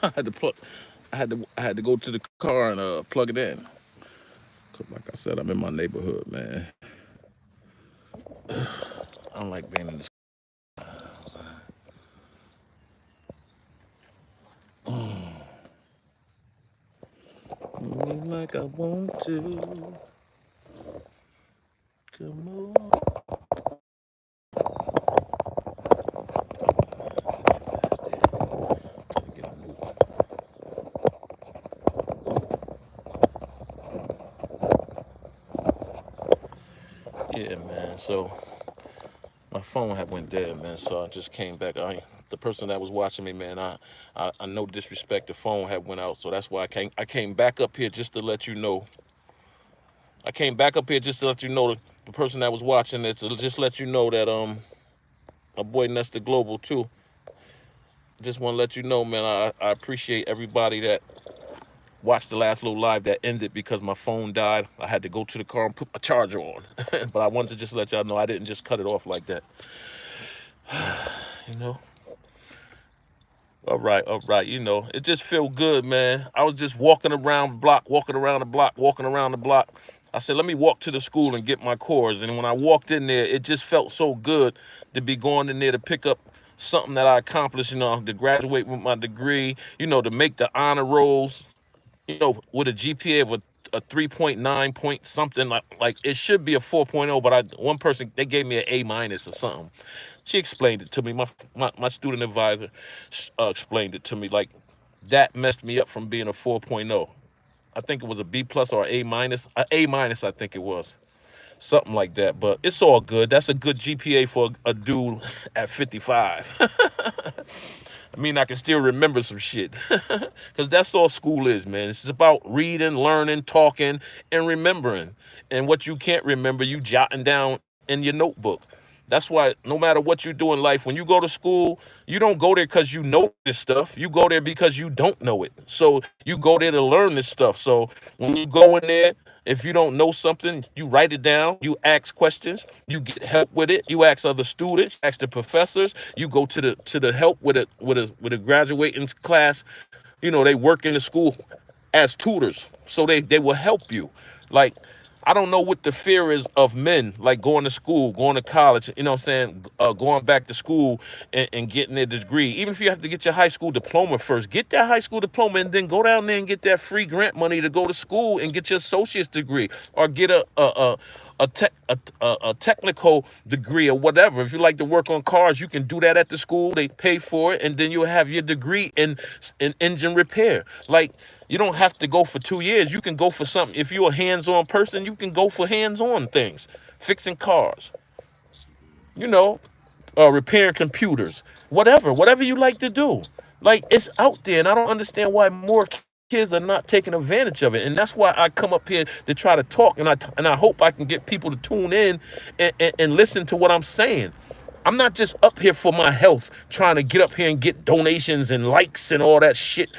I had to plug. I had to go to the car and plug it in. 'Cause like I said, I'm in my neighborhood, man. I don't like being in this. Like I want to. Come on. Yeah, man. So my phone had went dead, man. So I just came back. The person that was watching me, man. I no disrespect. The phone had went out, so that's why I came back up here just to let you know. I came back up here just to let you know the person that was watching this to just let you know that my boy Nestor Global too. Just want to let you know, man. I appreciate everybody that watched the last little live that ended because my phone died. I had to go to the car and put my charger on. But I wanted to just let y'all know I didn't just cut it off like that. You know. All right, all right. You know, it just feel good, man. I was just walking around the block, walking around the block, walking around the block. I said, let me walk to the school and get my cores. And when I walked in there, it just felt so good to be going in there to pick up something that I accomplished, to graduate with my degree, to make the honor rolls, with a GPA of a 3.9 point something, like it should be a 4.0, but one person, they gave me an A minus or something. She explained it to me. My student advisor explained it to me. Like, that messed me up from being a 4.0. I think it was a B plus or A minus. A minus, I think it was. Something like that. But it's all good. That's a good GPA for a dude at 55. I mean, I can still remember some shit. Because that's all school is, man. It's about reading, learning, talking, and remembering. And what you can't remember, you jotting down in your notebook. That's why no matter what you do in life, when you go to school, you don't go there because you know this stuff. You go there because you don't know it. So you go there to learn this stuff. So when you go in there, if you don't know something, you write it down, you ask questions, you get help with it, you ask other students, ask the professors, you go to the help with a graduating class. They work in the school as tutors. So they will help you. Like, I don't know what the fear is of men, like going to school, going to college, what I'm saying, going back to school and getting their degree. Even if you have to get your high school diploma first, get that high school diploma and then go down there and get that free grant money to go to school and get your associate's degree, or get a technical degree or whatever. If you like to work on cars, you can do that at the school. They pay for it, and then you'll have your degree in engine repair. Like, you don't have to go for 2 years. You can go for something. If you're a hands-on person, you can go for hands-on things, fixing cars, you know, repairing computers, whatever you like to do. Like, it's out there, and I don't understand why more kids are not taking advantage of it. And that's why I come up here to try to talk, and I hope I can get people to tune in and listen to what I'm saying. I'm not just up here for my health, trying to get up here and get donations and likes and all that shit,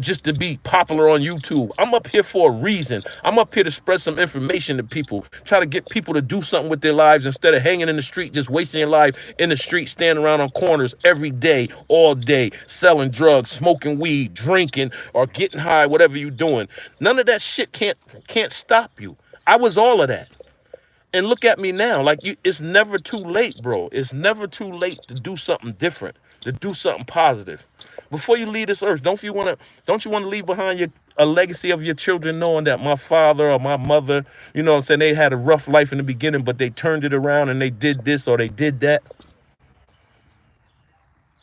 just to be popular on YouTube. I'm up here for a reason. I'm up here to spread some information to people, try to get people to do something with their lives instead of hanging in the street, just wasting your life in the street, standing around on corners every day, all day, selling drugs, smoking weed, drinking, or getting high, whatever you're doing. None of that shit can't stop you. I was all of that. And look at me now. Like, it's never too late, bro. It's never too late to do something different, to do something positive. Before you leave this earth, don't you want to leave behind a legacy of your children knowing that my father or my mother, what I'm saying, they had a rough life in the beginning, but they turned it around and they did this or they did that.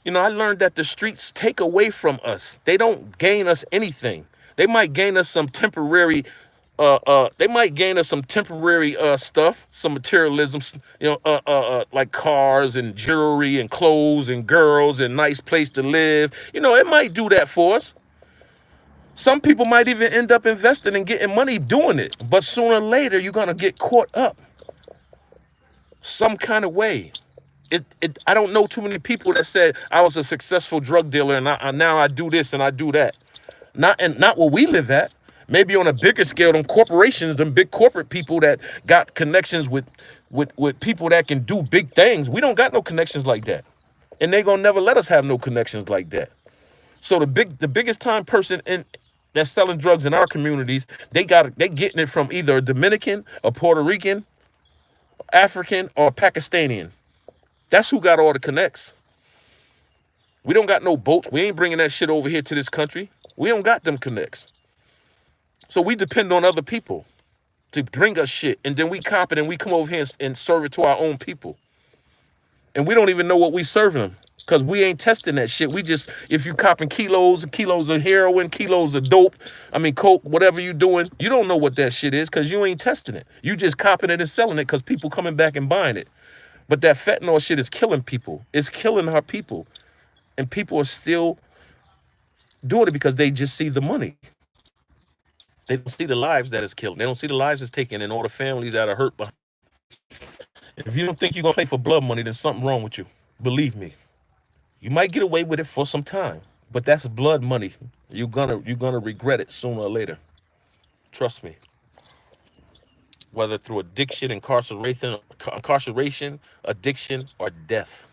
I learned that the streets take away from us. They don't gain us anything. They might gain us some temporary stuff, some materialism, like cars and jewelry and clothes and girls and nice place to live. It might do that for us. Some people might even end up investing and getting money doing it. But sooner or later, you're gonna get caught up some kind of way. I don't know too many people that said I was a successful drug dealer and now I do this and I do that. Not where we live at. Maybe on a bigger scale, them corporations, them big corporate people that got connections with people that can do big things. We don't got no connections like that. And they gonna never let us have no connections like that. So the biggest time person in that's selling drugs in our communities, they getting it from either a Dominican, a Puerto Rican, African, or Pakistani. That's who got all the connects. We don't got no boats. We ain't bringing that shit over here to this country. We don't got them connects. So we depend on other people to bring us shit, and then we cop it and we come over here and serve it to our own people. And we don't even know what we serving them because we ain't testing that shit. We just, if you copping kilos and kilos of heroin, kilos of dope, I mean, coke, whatever you doing, you don't know what that shit is because you ain't testing it. You just copping it and selling it because people coming back and buying it. But that fentanyl shit is killing people. It's killing our people. And people are still doing it because they just see the money. They don't see the lives that is killing. They don't see the lives it's taking and all the families that are hurt behind. If you don't think you're gonna pay for blood money, then something wrong with you. Believe me. You might get away with it for some time, but that's blood money. You're gonna regret it sooner or later. Trust me. Whether through addiction, incarceration, addiction, or death.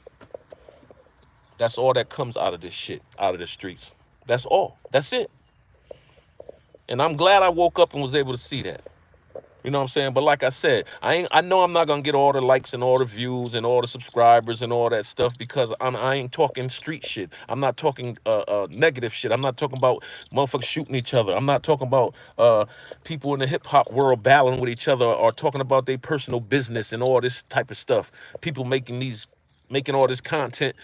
That's all that comes out of this shit, out of the streets. That's all. That's it. And I'm glad I woke up and was able to see that. You know what I'm saying? But like I said, I know I'm not gonna get all the likes and all the views and all the subscribers and all that stuff because I ain't talking street shit. I'm not talking negative shit. I'm not talking about motherfuckers shooting each other. I'm not talking about people in the hip hop world battling with each other or talking about their personal business and all this type of stuff. People making all this content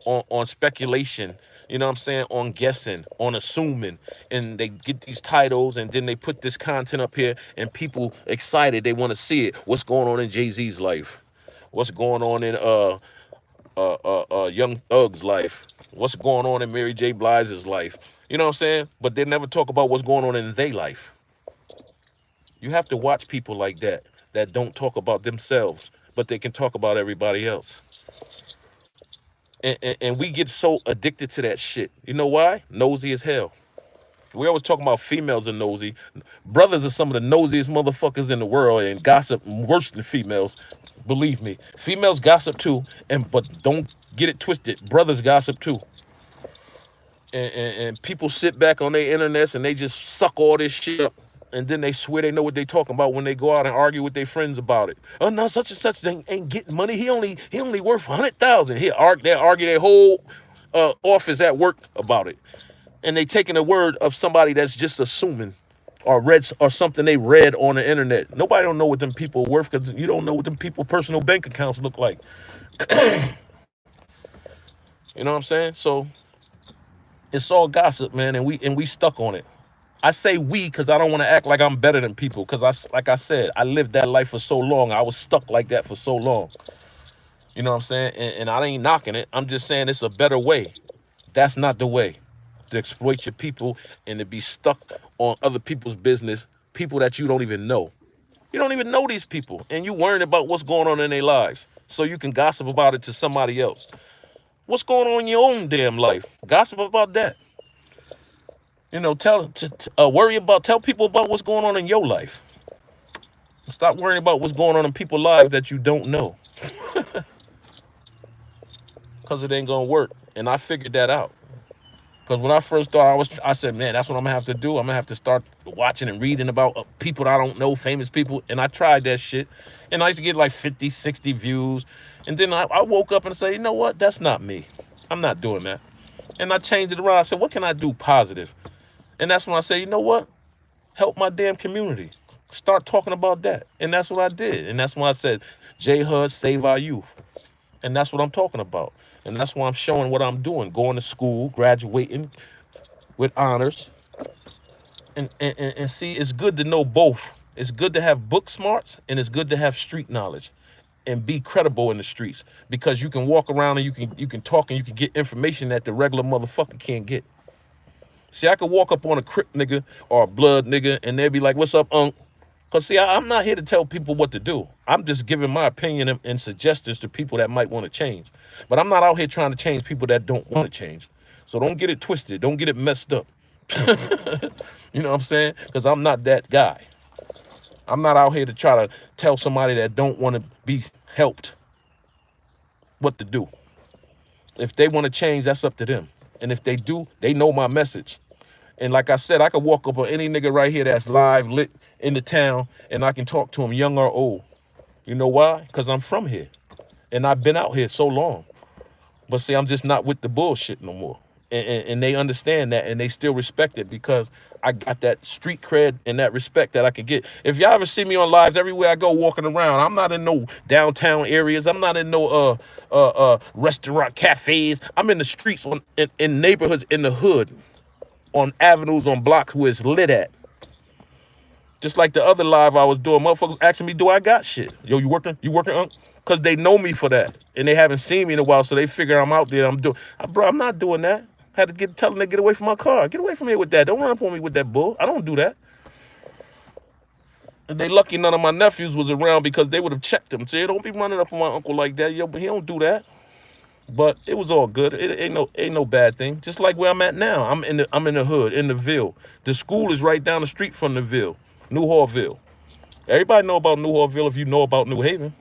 on speculation, you know what I'm saying, on guessing, on assuming, and they get these titles and then they put this content up here and people excited, they want to see it. What's going on in Jay-Z's life? What's going on in Young Thug's life? What's going on in Mary J. Blige's life? You know what I'm saying? But they never talk about what's going on in their life. You have to watch people like that don't talk about themselves, but they can talk about everybody else. And we get so addicted to that shit. You know why? Nosy as hell. We always talk about females are nosy. Brothers are some of the nosiest motherfuckers in the world and gossip worse than females. Believe me. Females gossip too, but don't get it twisted. Brothers gossip too. And people sit back on their internets and they just suck all this shit up. And then they swear they know what they talking about when they go out and argue with their friends about it. Oh no, such and such thing ain't getting money. He only worth 100,000. They argue their whole office at work about it, and they taking a word of somebody that's just assuming, or read or something they read on the internet. Nobody don't know what them people are worth because you don't know what them people personal bank accounts look like. You know what I'm saying? So it's all gossip, man, and we stuck on it. I say we because I don't want to act like I'm better than people because like I said, I lived that life for so long. I was stuck like that for so long. You know what I'm saying? And I ain't knocking it. I'm just saying it's a better way. That's not the way to exploit your people and to be stuck on other people's business, people that you don't even know. You don't even know these people, and you worrying about what's going on in their lives so you can gossip about it to somebody else. What's going on in your own damn life? Gossip about that. You know, tell people about what's going on in your life. Stop worrying about what's going on in people's lives that you don't know. Because it ain't gonna work. And I figured that out. Because when I first started, I said, man, that's what I'm gonna have to do. I'm gonna have to start watching and reading about people that I don't know, famous people. And I tried that shit. And I used to get like 50, 60 views. And then I woke up and said, you know what? That's not me. I'm not doing that. And I changed it around. I said, what can I do positive? And that's when I say, you know what? Help my damn community. Start talking about that. And that's what I did. And that's when I said, J-HUD, save our youth. And that's what I'm talking about. And that's why I'm showing what I'm doing. Going to school, graduating with honors. And see, it's good to know both. It's good to have book smarts and it's good to have street knowledge and be credible in the streets because you can walk around and you can talk and you can get information that the regular motherfucker can't get. See, I could walk up on a Crip nigga or a blood nigga and they'd be like, what's up, Unc? Because, see, I'm not here to tell people what to do. I'm just giving my opinion and suggestions to people that might want to change. But I'm not out here trying to change people that don't want to change. So don't get it twisted. Don't get it messed up. You know what I'm saying? Because I'm not that guy. I'm not out here to try to tell somebody that don't want to be helped what to do. If they want to change, that's up to them. And if they do, they know my message. And like I said, I could walk up on any nigga right here that's live lit in the town and I can talk to him, young or old. You know why? Because I'm from here. And I've been out here so long. But see, I'm just not with the bullshit no more. And they understand that and they still respect it because I got that street cred and that respect that I can get. If y'all ever see me on lives, everywhere I go walking around, I'm not in no downtown areas. I'm not in no restaurant cafes. I'm in the streets in neighborhoods in the hood, on avenues, on blocks where it's lit at. Just like the other live I was doing, motherfuckers asking me, do I got shit? Yo, you working? You working, Unc? Because they know me for that. And they haven't seen me in a while, so they figure I'm out there. Bro, I'm not doing that. Had to tell them to get away from my car. Get away from here with that. Don't run up on me with that bull. I don't do that. And they lucky none of my nephews was around because they would have checked them. Say, don't be running up on my uncle like that. Yo, but he don't do that. But it was all good. It ain't no bad thing. Just like where I'm at now. I'm in the hood, in the Ville. The school is right down the street from the Ville, New Hallville. Everybody know about New Hallville if you know about New Haven.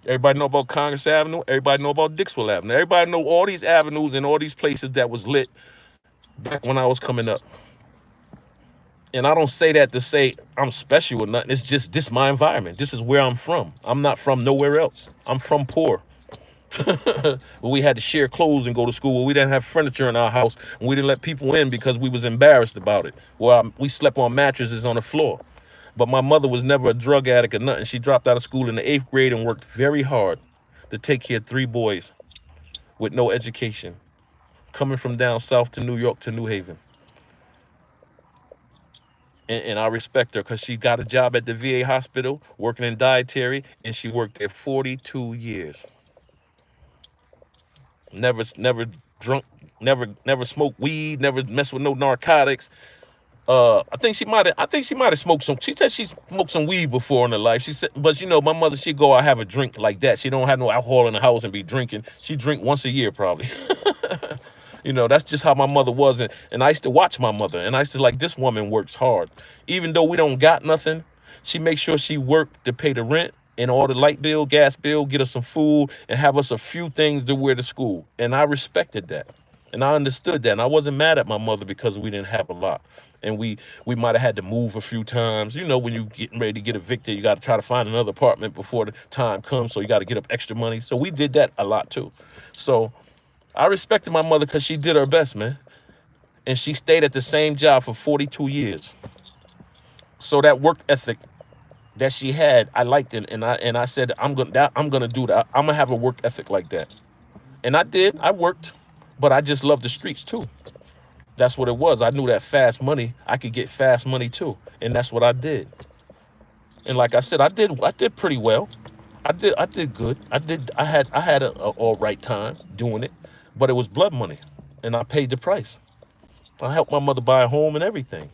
Everybody know about Congress Avenue. Everybody know about Dixwell Avenue. Everybody know all these avenues and all these places that was lit back when I was coming up. And I don't say that to say I'm special or nothing. It's just this my environment. This is where I'm from. I'm not from nowhere else. I'm from poor. We had to share clothes and go to school. We didn't have furniture in our house, and we didn't let people in because we was embarrassed about it. Well, we slept on mattresses on the floor. But my mother was never a drug addict or nothing. She dropped out of school in the 8th grade and worked very hard to take care of 3 boys with no education, coming from down south to New York to New Haven. And I respect her because she got a job at the VA hospital working in dietary, and she worked there 42 years. Never drunk, never smoked weed, never messed with no narcotics. I think she might have smoked some. She said she smoked some weed before in her life. She said, but you know, my mother, she go out have a drink like that. She don't have no alcohol in the house and be drinking. She drink once a year probably. You know, that's just how my mother was. And I used to watch my mother, and I used to like, this woman works hard. Even though we don't got nothing, she makes sure she worked to pay the rent and all the light bill, gas bill, get us some food, and have us a few things to wear to school. And I respected that. And I understood that. And I wasn't mad at my mother because we didn't have a lot. And we might have had to move a few times. You know, when you getting ready to get evicted, you got to try to find another apartment before the time comes. So you got to get up extra money. So we did that a lot too. So I respected my mother because she did her best, man. And she stayed at the same job for 42 years. So that work ethic that she had, I liked it. And I said, I'm gonna do that. I'm gonna have a work ethic like that. And I did. I worked, but I just loved the streets too. That's what it was. I knew that fast money, I could get fast money too. And that's what I did. And like I said, I did pretty well. I did good. I had a all right time doing it, but it was blood money. And I paid the price. I helped my mother buy a home and everything.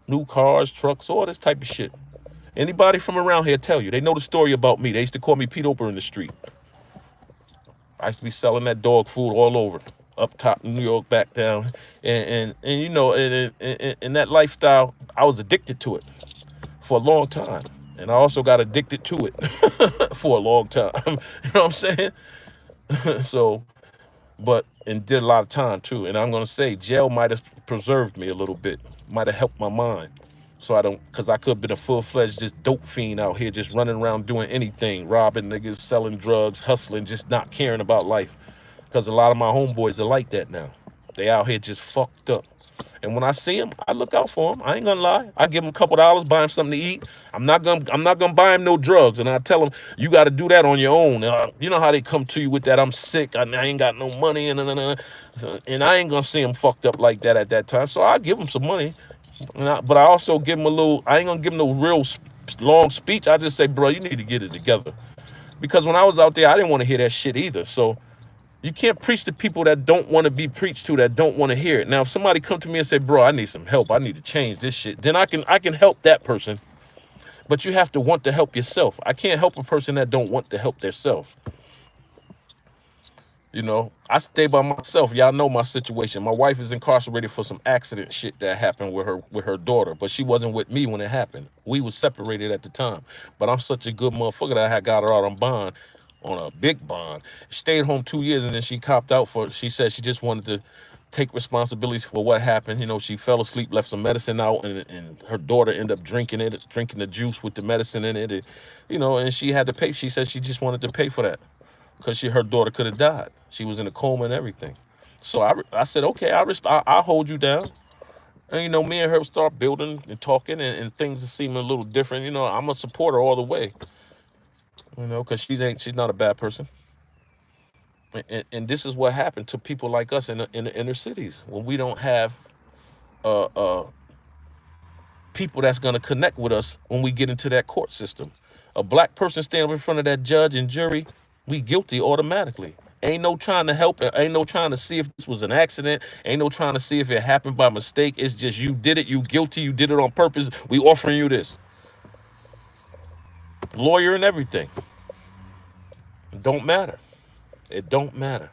New cars, trucks, all this type of shit. Anybody from around here tell you. They know the story about me. They used to call me Pete Oper in the street. I used to be selling that dog food all over, up top New York, back down, and you know, and that lifestyle, I was addicted to it for a long time, and I also got addicted to it for a long time. You know what I'm saying? So, and did a lot of time too. And I'm gonna say, jail might have preserved me a little bit, might have helped my mind. So because I could have been a full-fledged just dope fiend out here, just running around doing anything, robbing niggas, selling drugs, hustling, just not caring about life. Because a lot of my homeboys are like that now. They out here just fucked up. And when I see them, I look out for them. I ain't gonna lie. I give them a couple dollars, buy them something to eat. I'm not gonna buy them no drugs. And I tell them, you got to do that on your own. You know how they come to you with that? I'm sick. I ain't got no money, and I ain't gonna see them fucked up like that at that time. So I give them some money. But I also give them a little. I ain't gonna give them no real long speech. I just say, bro, you need to get it together. Because when I was out there, I didn't want to hear that shit either. So you can't preach to people that don't want to be preached to, that don't want to hear it. Now, if somebody come to me and say, bro, I need some help, I need to change this shit, then I can help that person. But you have to want to help yourself. I can't help a person that don't want to help themselves. You know, I stay by myself. Y'all know my situation. My wife is incarcerated for some accident shit that happened with her daughter, but she wasn't with me when it happened. We was separated at the time. But I'm such a good motherfucker that I had got her out on bond, on a big bond. Stayed home 2 years, and then she copped out for. She said she just wanted to take responsibility for what happened. You know, she fell asleep, left some medicine out, and her daughter ended up drinking the juice with the medicine in it. You know, and she had to pay. She said she just wanted to pay for that because her daughter could have died. She was in a coma and everything. So I said, okay, I'll hold you down. And you know, me and her start building and talking, and things are seeming a little different. You know, I'm a supporter all the way. You know, because she's not a bad person. And this is what happened to people like us in the inner cities when we don't have uh, uh, people that's going to connect with us when we get into that court system. A black person standing in front of that judge and jury, we guilty automatically. Ain't no trying to help. Ain't no trying to see if this was an accident. Ain't no trying to see if it happened by mistake. It's just you did it. You guilty. You did it on purpose. We offering you this. Lawyer and everything. It don't matter. It don't matter.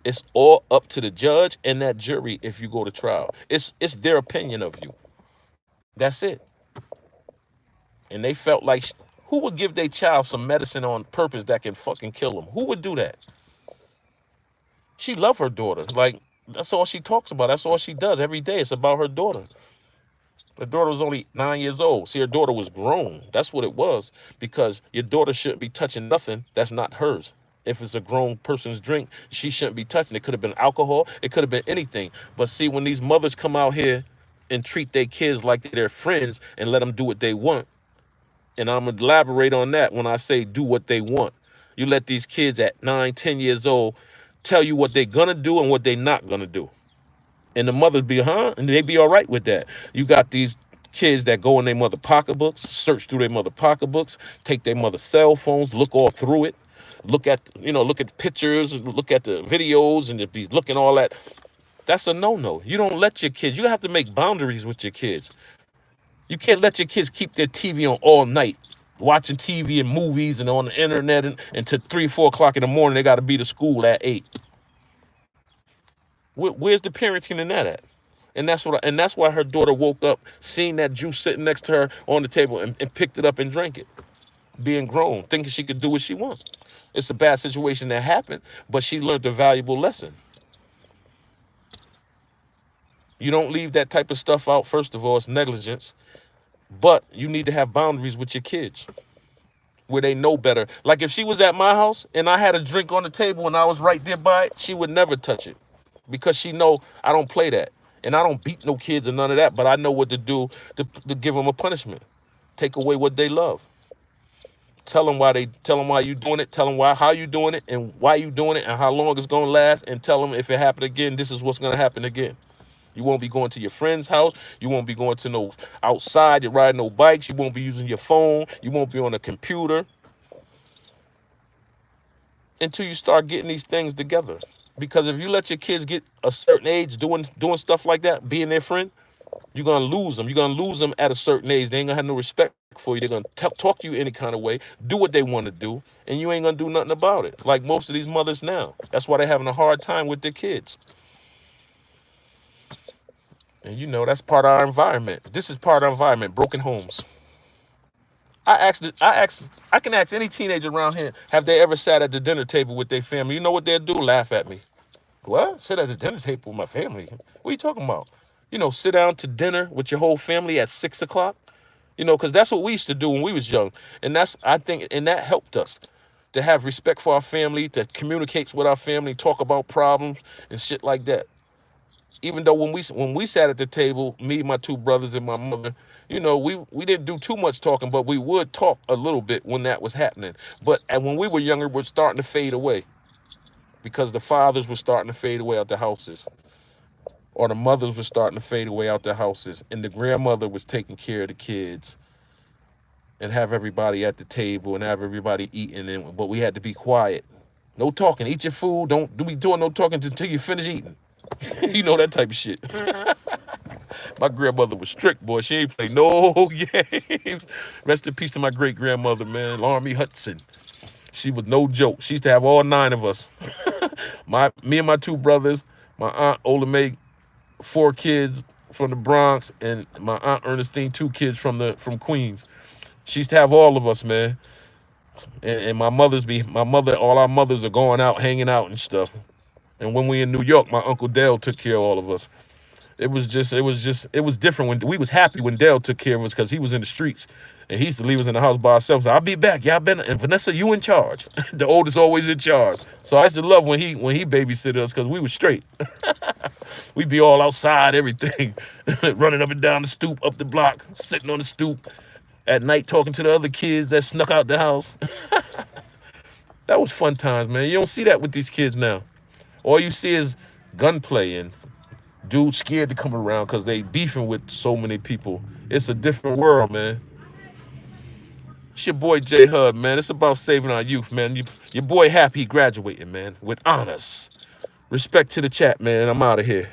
It's all up to the judge and that jury if you go to trial. It's their opinion of you. That's it. And they felt like who would give their child some medicine on purpose that can fucking kill them? Who would do that? She loved her daughter. Like, that's all she talks about. That's all she does every day. It's about her daughter. Her daughter was only 9 years old. See, her daughter was grown. That's what it was. Because your daughter shouldn't be touching nothing that's not hers. If it's a grown person's drink, she shouldn't be touching. It could have been alcohol. It could have been anything. But see, when these mothers come out here and treat their kids like they're friends and let them do what they want, and I'm gonna elaborate on that when I say do what they want. You let these kids at 9, 10 years old tell you what they're gonna do and what they're not gonna do. And the mothers be, huh? And they be all right with that. You got these kids that go in their mother pocketbooks, search through their mother pocketbooks, take their mother cell phones, look all through it, look at, look at pictures, look at the videos, and be looking all that. That's a no-no. You don't let your kids, you have to make boundaries with your kids. You can't let your kids keep their TV on all night, watching TV and movies and on the internet until 3, 4 o'clock in the morning. They got to be to school at 8. Where's the parenting in that at? And that's why her daughter woke up, seen that juice sitting next to her on the table, and picked it up and drank it, being grown, thinking she could do what she wants. It's a bad situation that happened, but she learned a valuable lesson. You don't leave that type of stuff out. First of all, it's negligence. But you need to have boundaries with your kids where they know better. Like if she was at my house and I had a drink on the table and I was right there by it, she would never touch it because she know I don't play that. And I don't beat no kids or none of that, but I know what to do to give them a punishment. Take away what they love. Tell them why you doing it, tell them how you doing it and why you doing it and how long it's gonna last, and tell them if it happen again, this is what's gonna happen again. You won't be going to your friend's house. You won't be going to no outside. You're riding no bikes. You won't be using your phone. You won't be on a computer until you start getting these things together. Because if you let your kids get a certain age doing stuff like that, being their friend, you're going to lose them. You're going to lose them at a certain age. They ain't going to have no respect for you. They're going to talk to you any kind of way, do what they want to do, and you ain't going to do nothing about it. Like most of these mothers now. That's why they're having a hard time with their kids. And that's part of our environment. This is part of our environment, broken homes. I can ask any teenager around here, have they ever sat at the dinner table with their family? You know what they'll do? Laugh at me. What? Sit at the dinner table with my family? What are you talking about? Sit down to dinner with your whole family at 6 o'clock? Because that's what we used to do when we was young. And I think that helped us to have respect for our family, to communicate with our family, talk about problems and shit like that. Even though when we sat at the table, me, my 2 brothers, and my mother, we didn't do too much talking, but we would talk a little bit when that was happening. But when we were younger, we're starting to fade away because the fathers were starting to fade away out the houses, or the mothers were starting to fade away out the houses, and the grandmother was taking care of the kids and have everybody at the table and have everybody eating, but we had to be quiet. No talking. Eat your food. Don't be doing no talking until you finish eating. That type of shit. My grandmother was strict, boy. She ain't play no games. Rest in peace to my great-grandmother, man, Laramie Hudson. She was no joke. She used to have all 9 of us. Me and my 2 brothers, my aunt Ola Mae, 4 kids from the Bronx, and my aunt Ernestine, 2 kids from Queens. She used to have all of us, man. And all our mothers are going out, hanging out and stuff. And when we in New York, my Uncle Dale took care of all of us. It was different when we was happy when Dale took care of us because he was in the streets and he used to leave us in the house by ourselves. So I'll be back. Y'all been and Vanessa, you in charge. The oldest always in charge. So I used to love when he babysitted us because we was straight. We'd be all outside, everything, running up and down the stoop, up the block, sitting on the stoop at night talking to the other kids that snuck out the house. That was fun times, man. You don't see that with these kids now. All you see is gunplay and dudes scared to come around because they beefing with so many people. It's a different world, man. It's your boy J Hud, man. It's about saving our youth, man. Your boy happy he graduating, man, with honors. Respect to the chat, man. I'm out of here.